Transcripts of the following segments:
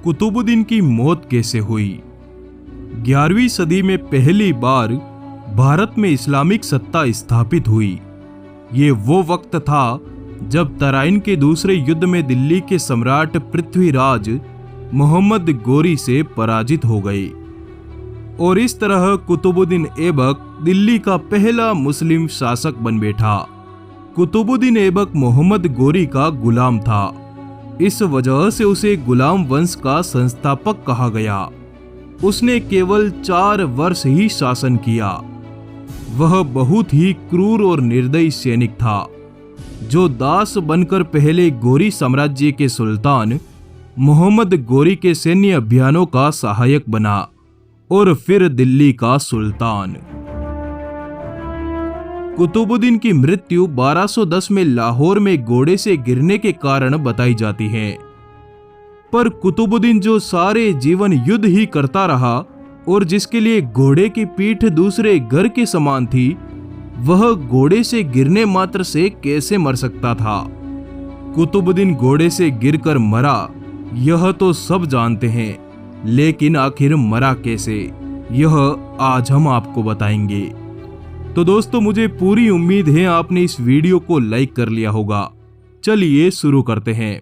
कुतुबुद्दीन की मौत कैसे हुई। 11वीं सदी में पहली बार भारत में इस्लामिक सत्ता स्थापित हुई। ये वो वक्त था जब तराइन के दूसरे युद्ध में दिल्ली के सम्राट पृथ्वीराज मोहम्मद गोरी से पराजित हो गए और इस तरह कुतुबुद्दीन ऐबक दिल्ली का पहला मुस्लिम शासक बन बैठा। कुतुबुद्दीन ऐबक मोहम्मद गोरी का गुलाम था। इस वजह से उसे गुलाम वंश का संस्थापक कहा गया। उसने केवल 4 वर्ष ही शासन किया। वह बहुत ही क्रूर और निर्दयी सैनिक था, जो दास बनकर पहले गोरी साम्राज्य के सुल्तान मोहम्मद गोरी के सैन्य अभियानों का सहायक बना और फिर दिल्ली का सुल्तान। कुतुबुद्दीन की मृत्यु 1210 में लाहौर में घोड़े से गिरने के कारण बताई जाती है। पर कुतुबुद्दीन जो सारे जीवन युद्ध ही करता रहा और जिसके लिए घोड़े की पीठ दूसरे घर के समान थी, वह घोड़े से गिरने मात्र से कैसे मर सकता था। कुतुबुद्दीन घोड़े से गिरकर मरा, यह तो सब जानते हैं, लेकिन आखिर मरा कैसे, यह आज हम आपको बताएंगे। तो दोस्तों, मुझे पूरी उम्मीद है आपने इस वीडियो को लाइक कर लिया होगा। चलिए शुरू करते हैं।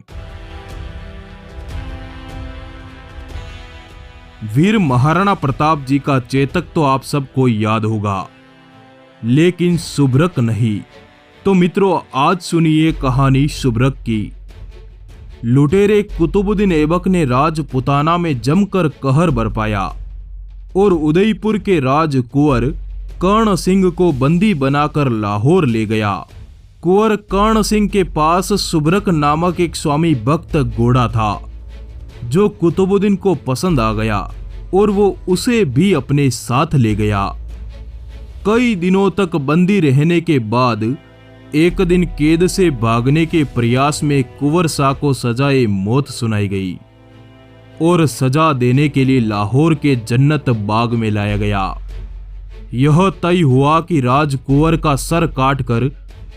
वीर महाराणा प्रताप जी का चेतक तो आप सबको याद होगा, लेकिन सुभ्रक नहीं। तो मित्रों, आज सुनिए कहानी सुभ्रक की। लुटेरे कुतुबुद्दीन ऐबक ने राजपुताना में जमकर कहर बरपाया और उदयपुर के राजकुंवर कर्ण सिंह को बंदी बनाकर लाहौर ले गया। कुंवर कर्ण सिंह के पास सुभ्रक नामक एक स्वामी भक्त घोड़ा था, जो कुतुबुद्दीन को पसंद आ गया और वो उसे भी अपने साथ ले गया। कई दिनों तक बंदी रहने के बाद एक दिन कैद से भागने के प्रयास में कुंवर शाह को सजाए मौत सुनाई गई और सजा देने के लिए लाहौर के जन्नत बाग में लाया गया। यह तय हुआ कि राजकुंवर का सर काटकर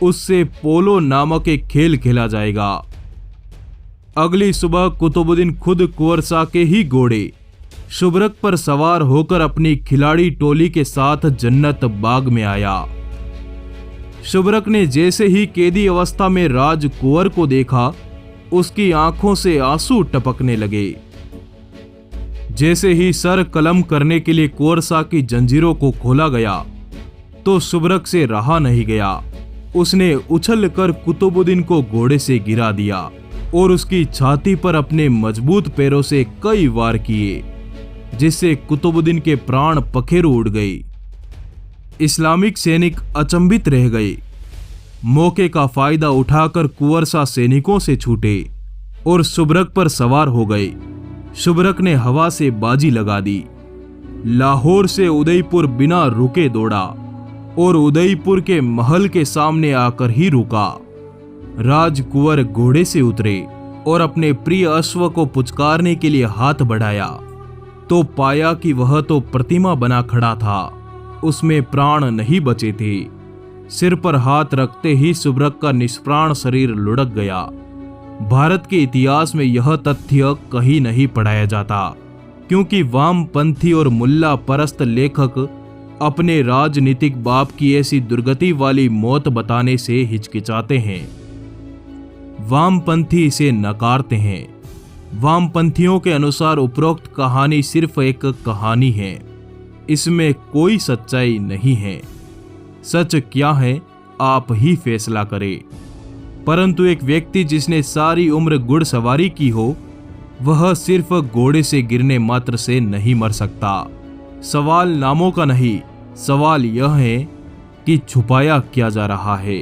उससे पोलो नामक एक खेल खेला जाएगा। अगली सुबह कुतुबुद्दीन खुद कुंवर शाह के ही घोड़े सुभ्रक पर सवार होकर अपनी खिलाड़ी टोली के साथ जन्नत बाग में आया। सुभ्रक ने जैसे ही कैदी अवस्था में राजकुंवर को देखा, उसकी आंखों से आंसू टपकने लगे। जैसे ही सर कलम करने के लिए कुंवर शाह की जंजीरों को खोला गया, तो सुभ्रक से रहा नहीं गया। उसने उछल कर कुतुबुद्दीन को घोड़े से गिरा दिया और उसकी छाती पर अपने मजबूत पैरों से कई वार किए, जिससे कुतुबुद्दीन के प्राण पखेरु उड़ गए। इस्लामिक सैनिक अचंभित रह गए। मौके का फायदा उठाकर कुंवर शाह सैनिकों से छूटे और सुभ्रक पर सवार हो गए। सुभ्रक ने हवा से बाजी लगा दी। लाहौर से उदयपुर बिना रुके दौड़ा और उदयपुर के महल के सामने आकर ही रुका। राजकुंवर घोड़े से उतरे और अपने प्रिय अश्व को पुचकारने के लिए हाथ बढ़ाया, तो पाया कि वह तो प्रतिमा बना खड़ा था, उसमें प्राण नहीं बचे थे। सिर पर हाथ रखते ही सुभ्रक का निष्प्राण शरीर लुढ़क गया। भारत के इतिहास में यह तथ्य कहीं नहीं पढ़ाया जाता, क्योंकि वामपंथी और मुल्ला परस्त लेखक अपने राजनीतिक बाप की ऐसी दुर्गति वाली मौत बताने से हिचकिचाते हैं। वामपंथी इसे नकारते हैं। वामपंथियों के अनुसार उपरोक्त कहानी सिर्फ एक कहानी है, इसमें कोई सच्चाई नहीं है। सच क्या है, आप ही फैसला करें। परंतु एक व्यक्ति जिसने सारी उम्र घुड़सवारी की हो, वह सिर्फ घोड़े से गिरने मात्र से नहीं मर सकता। सवाल नामों का नहीं, सवाल यह है कि छुपाया क्या जा रहा है।